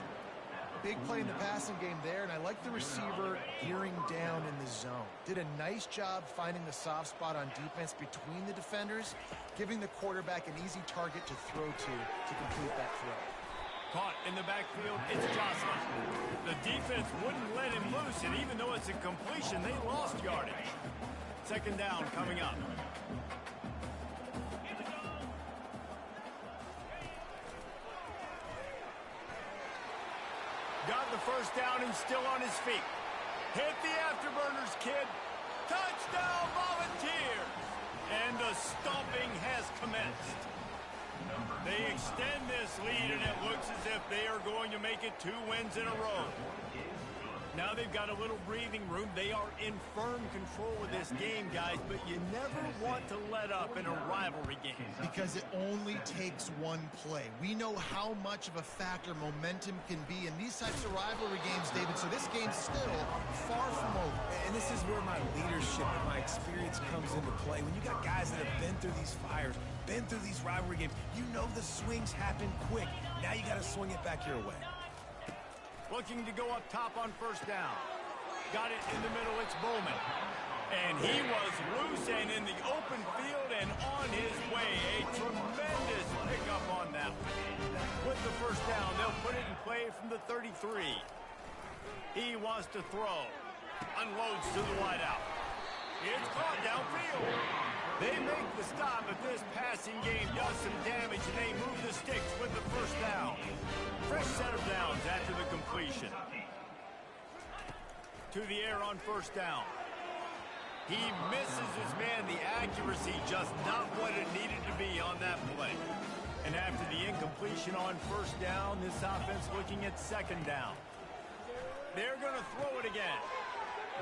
Big play in the passing game there, and I like the receiver gearing down in the zone. Did a nice job finding the soft spot on defense between the defenders, giving the quarterback an easy target to throw to complete that throw. Caught in the backfield, it's Jocelyn. The defense wouldn't let him loose, and even though it's a completion, they lost yardage. Second down coming up. Got the first down and still on his feet. Hit the afterburners, kid. Touchdown, Volunteers! And the stomping has commenced. They extend this lead, and it looks as if they are going to make it 2 wins in a row. Now they've got a little breathing room. They are in firm control of this game, guys, but you never want to let up in a rivalry game. Because it only takes one play. We know how much of a factor momentum can be in these types of rivalry games, David, so this game's still far from over. And this is where my leadership and my experience comes into play. When you got guys that have been through these fires, been through these rivalry games, you know the swings happen quick. Now you got to swing it back your way. Looking to go up top on first down. Got it in the middle, it's Bowman. And he was loose and in the open field and on his way. A tremendous pickup on that one. With the first down, they'll put it in play from the 33. He wants to throw. Unloads to the wideout. It's caught downfield. They make the stop, but this passing game does some damage, and they move the sticks with the first down. Fresh set of downs after the completion. To the air on first down. He misses his man. The accuracy just not what it needed to be on that play. And after the incompletion on first down, this offense looking at second down. They're going to throw it again.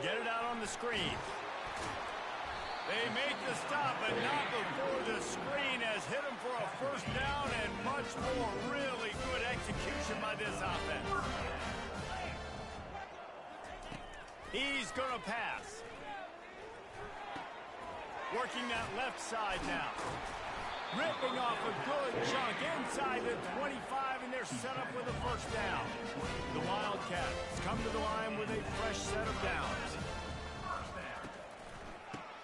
Get it out on the screen. They make the stop, but not before the screen has hit him for a first down, and much more really good execution by this offense. He's going to pass. Working that left side now. Ripping off a good chunk inside the 25, and they're set up with a first down. The Wildcats come to the line with a fresh set of downs.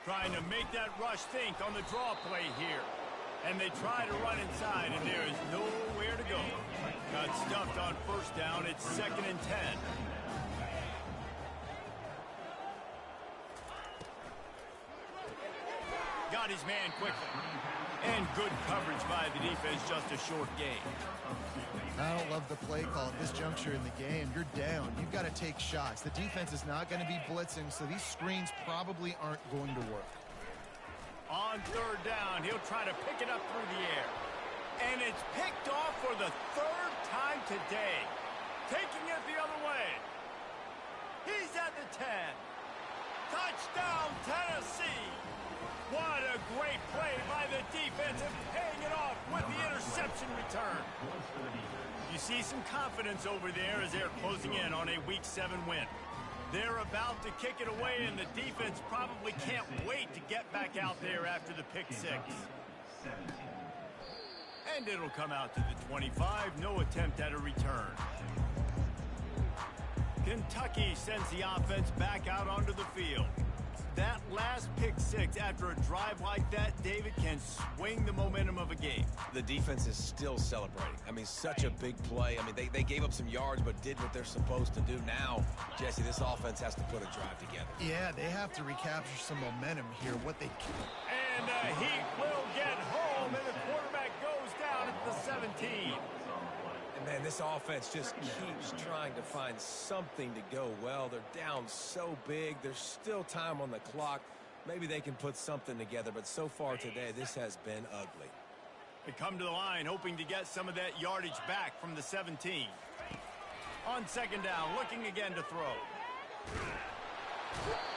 Trying to make that rush think on the draw play here. And they try to run inside, and there is nowhere to go. Got stuffed on first down. It's 2nd and 10. Got his man quickly. And good coverage by the defense, just a short gain. I don't love the play call at this juncture in the game. You're down. You've got to take shots. The defense is not going to be blitzing, so these screens probably aren't going to work. On third down, he'll try to pick it up through the air. And it's picked off for the 3rd time today. Taking it the other way. He's at the 10. Touchdown, Tennessee. What a great play by the defense and paying it off with the interception return. You see some confidence over there as they're closing in on a Week 7 win. They're about to kick it away, and the defense probably can't wait to get back out there after the pick 6. And it'll come out to the 25. No attempt at a return. Kentucky sends the offense back out onto the field. That last pick 6 after a drive like that, David, can swing the momentum of a game. The defense is still celebrating. I mean, such a big play. I mean, they gave up some yards but did what they're supposed to do. Now, Jesse, this offense has to put a drive together. Yeah, they have to recapture some momentum here. What they can. And the Heat will get home, and the quarterback goes down at the 17. And man, this offense just keeps trying to find something to go well. They're down so big. There's still time on the clock. Maybe they can put something together, but so far today, this has been ugly. They come to the line hoping to get some of that yardage back from the 17. On second down, looking again to throw.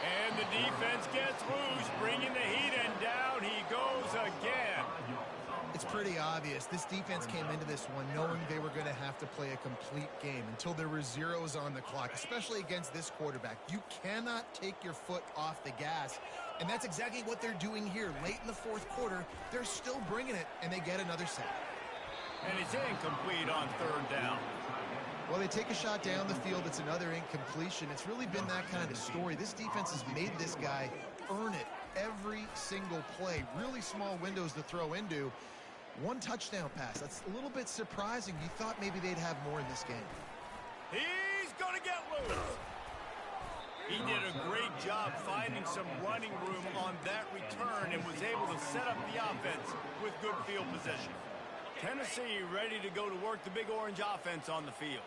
And the defense gets loose, bringing the Heat, and down he goes again. It's pretty obvious. This defense came into this one knowing they were going to have to play a complete game until there were zeros on the clock, especially against this quarterback. You cannot take your foot off the gas, and that's exactly what they're doing here. Late in the 4th quarter, they're still bringing it, and they get another sack. And it's incomplete on third down. Well, they take a shot down the field. It's another incompletion. It's really been that kind of story. This defense has made this guy earn it every single play. Really small windows to throw into. One touchdown pass. That's a little bit surprising. You thought maybe they'd have more in this game. He's going to get loose. He did a great job finding some running room on that return and was able to set up the offense with good field position. Tennessee ready to go to work the Big Orange offense on the field.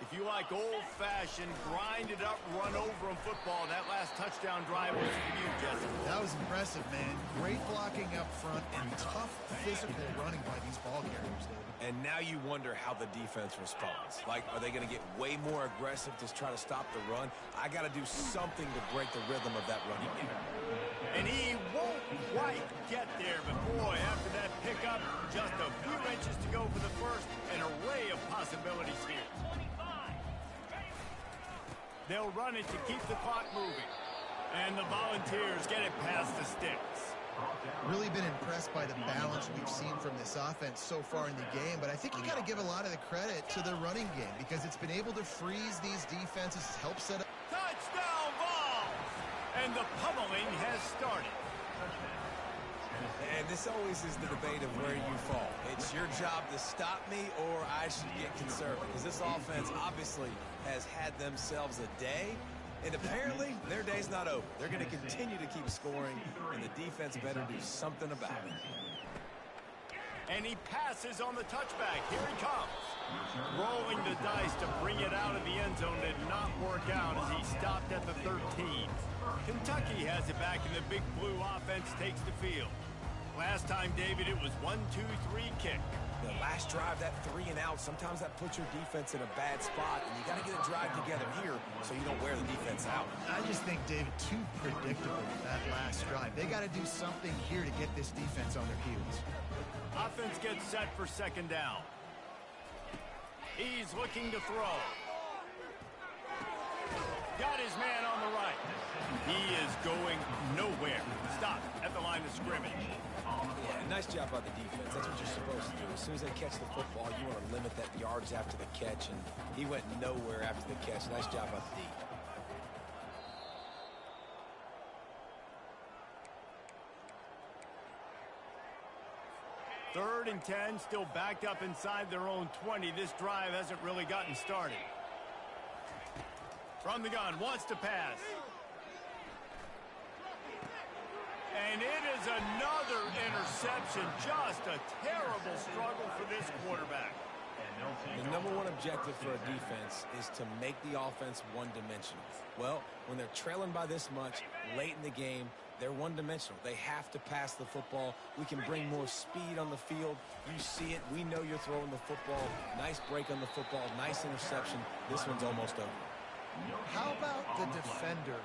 If you like old-fashioned, grinded-up, run-over-'em football, that last touchdown drive was for you, Jesse. That was impressive, man. Great blocking up front and tough physical running by these ball carriers, David. And now you wonder how the defense responds. Like, are they going to get way more aggressive to try to stop the run? I got to do something to break the rhythm of that running game. And he won't quite get there, but boy, after that pickup, just a few inches to go for the first, an array of possibilities here. They'll run it to keep the clock moving. And the Volunteers get it past the sticks. Really been impressed by the balance we've seen from this offense so far in the game, but I think you got to give a lot of the credit to the running game because it's been able to freeze these defenses, help set up. Touchdown, Vols! And the pummeling has started. And this always is the debate of where you fall. It's your job to stop me or I should get conservative. Because this offense obviously has had themselves a day, And apparently, their day's not over. They're going to continue to keep scoring, and the defense better do something about it. And he passes on the touchback. Here he comes. Rolling the dice to bring it out of the end zone did not work out as he stopped at the 13. Kentucky has it back, and the Big Blue offense takes the field. Last time, David, it was 1-2-3 kick. The last drive, that 3 and out, sometimes that puts your defense in a bad spot, and you got to get a drive together here so you don't wear the defense out. I just think, David, too predictable that last drive. They got to do something here to get this defense on their heels. Offense gets set for second down. He's looking to throw. Got his man on the right. He is going nowhere. Stop at the line of scrimmage. Yeah, nice job by the defense. That's what you're supposed to do. As soon as they catch the football, you want to limit that yards after the catch, and he went nowhere after the catch. Nice job by the D. Third and 10, still backed up inside their own 20. This drive hasn't really gotten started. From the gun, wants to pass. And it is another interception. Just a terrible struggle for this quarterback. The number one objective for a defense is to make the offense one-dimensional. Well, when they're trailing by this much late in the game, they're one-dimensional. They have to pass the football. We can bring more speed on the field. You see it. We know you're throwing the football. Nice break on the football. Nice interception. This one's almost over. How about the defender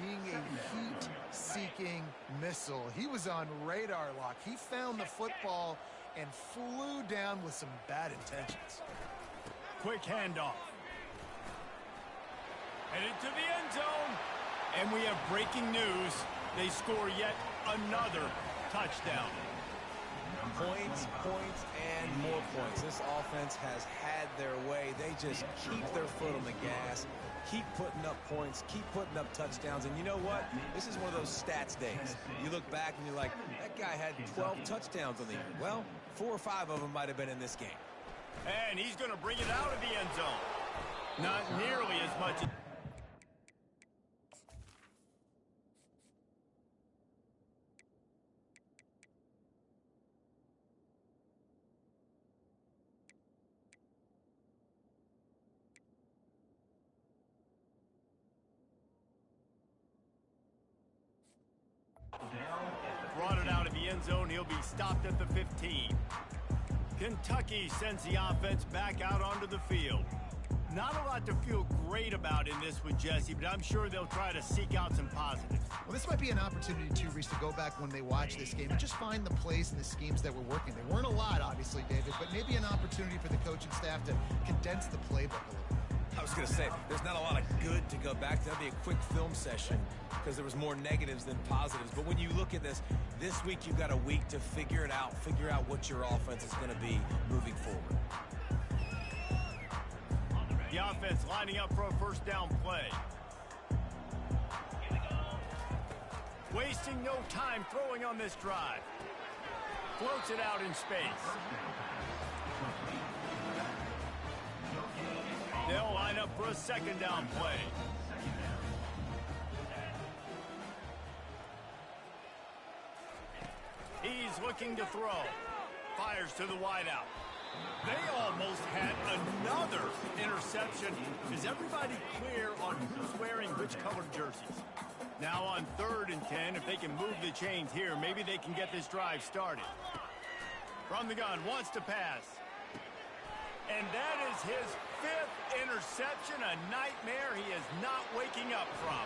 being a heat-seeking missile? He was on radar lock. He found the football and flew down with some bad intentions. Quick handoff. Headed to the end zone. And we have breaking news. They score yet another touchdown. Points, points, and more points. This offense has had their way. They just keep their foot on the gas, keep putting up points, keep putting up touchdowns. And you know what? This is one of those stats days. You look back and you're like, that guy had 12 touchdowns on the year. Well, 4 or 5 of them might have been in this game. And he's going to bring it out of the end zone. Not nearly as much. Brought it out of the end zone. He'll be stopped at the 15. Kentucky sends the offense back out onto the field. Not a lot to feel great about in this one, Jesse, but I'm sure they'll try to seek out some positives. Well, this might be an opportunity, too, Reese, to go back when they watch this game and just find the plays and the schemes that were working. They weren't a lot, obviously, David, but maybe an opportunity for the coaching staff to condense the playbook a little. I was going to say, there's not a lot of good to go back to. That'd be a quick film session because there was more negatives than positives. But when you look at this week you've got a week to figure it out, figure out what your offense is going to be moving forward. The offense lining up for a first down play. Wasting no time throwing on this drive. Floats it out in space. They'll line up for a second down play. He's looking to throw. Fires to the wideout. They almost had another interception. Is everybody clear on who's wearing which colored jerseys? Now on 3rd and 10, if they can move the chains here, maybe they can get this drive started. From the gun, wants to pass. And that is his 5th interception, a nightmare he is not waking up from.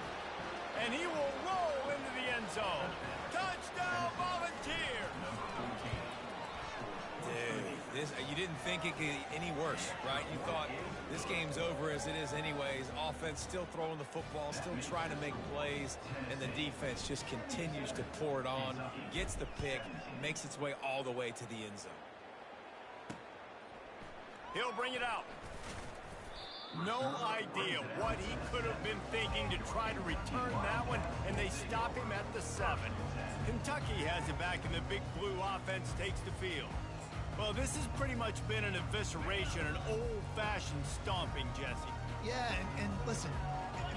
And he will roll into the end zone. Touchdown, Volunteer! Dude, you didn't think it could get any worse, right? You thought this game's over as it is anyways. Offense still throwing the football, still trying to make plays, and the defense just continues to pour it on, gets the pick, makes its way all the way to the end zone. He'll bring it out. No idea what he could have been thinking to try to return that one, and they stop him at the 7. Kentucky has it back, and the Big Blue offense takes the field. Well, this has pretty much been an evisceration, an old-fashioned stomping, Jesse. Yeah, and listen,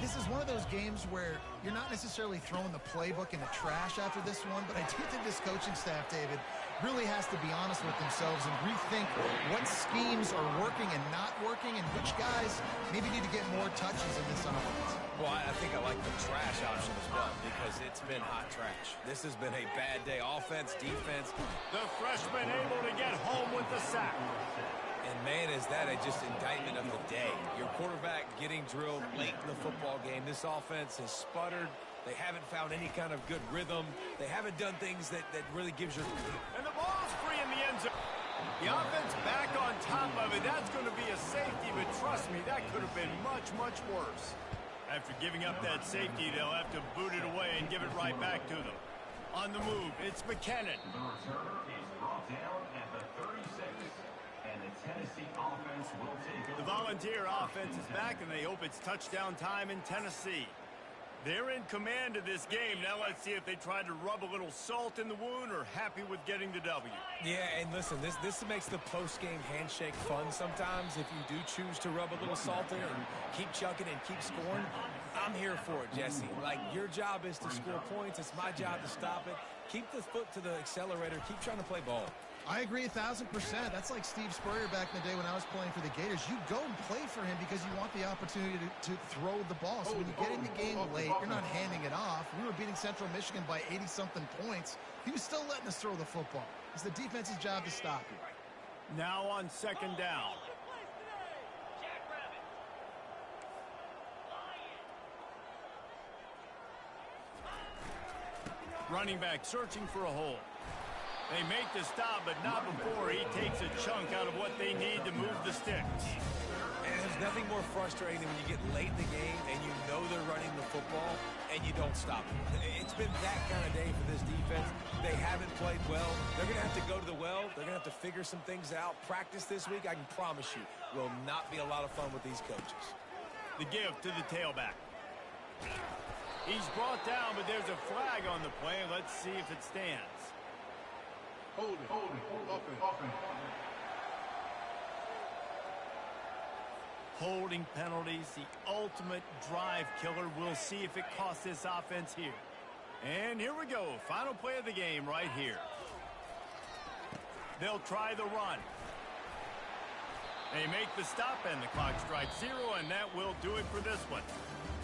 This is one of those games where you're not necessarily throwing the playbook in the trash after this one, but I do think this coaching staff, David, really has to be honest with themselves and rethink what schemes are working and not working and which guys maybe need to get more touches in this offense. Well, I think I like the trash option as well because it's been hot trash. This has been a bad day. Offense, defense. The freshman able to get home with the sack. And, man, is that just indictment of the day. Your quarterback getting drilled late in the football game. This offense has sputtered. They haven't found any kind of good rhythm. They haven't done things that really gives you... And the ball's free in the end zone. The offense back on top of it. That's going to be a safety, but trust me, that could have been much, much worse. After giving up that safety, they'll have to boot it away and give it right back to them. On the move, it's McKinnon. The returner is brought down at the 36. And the Tennessee offense will take over. The Volunteer offense is back, and they hope it's touchdown time in Tennessee. They're in command of this game. Now let's see if they try to rub a little salt in the wound or happy with getting the W. Yeah, and listen, this makes the post-game handshake fun sometimes. If you do choose to rub a little salt in and keep chucking and keep scoring, I'm here for it, Jesse. Like, your job is to score points. It's my job to stop it. Keep the foot to the accelerator. Keep trying to play ball. I agree 1,000%. That's like Steve Spurrier back in the day when I was playing for the Gators. You go and play for him because you want the opportunity to throw the ball. So when you get in the game late, you're not handing it off. We were beating Central Michigan by 80-something points. He was still letting us throw the football. It's the defense's job to stop you. Now on second down. Running back searching for a hole. They make the stop, but not before he takes a chunk out of what they need to move the sticks. And there's nothing more frustrating than when you get late in the game and you know they're running the football and you don't stop it. It's been that kind of day for this defense. They haven't played well. They're going to have to go to the well. They're going to have to figure some things out. Practice this week, I can promise you, will not be a lot of fun with these coaches. The give to the tailback. He's brought down, but there's a flag on the play. Let's see if it stands. Hold it. Offense. Holding penalties, the ultimate drive killer. We'll see if it costs this offense here. And here we go. Final play of the game right here. They'll try the run. They make the stop, and the clock strikes 0, and that will do it for this one.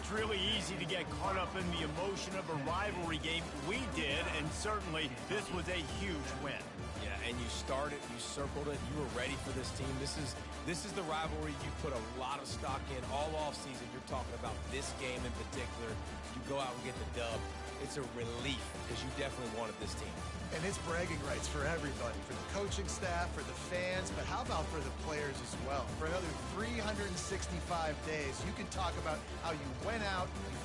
It's really easy to get caught up in the emotion of a rivalry game. We did, and certainly this was a huge win. Yeah, and you started, you circled it, you were ready for this team. This is the rivalry you put a lot of stock in all offseason. You're talking about this game in particular. You go out and get the dub. It's a relief because you definitely wanted this team. And it's bragging rights for everybody, for the coaching staff, for the fans, but how about for the players as well? For another 365 days, you can talk about how you went out, you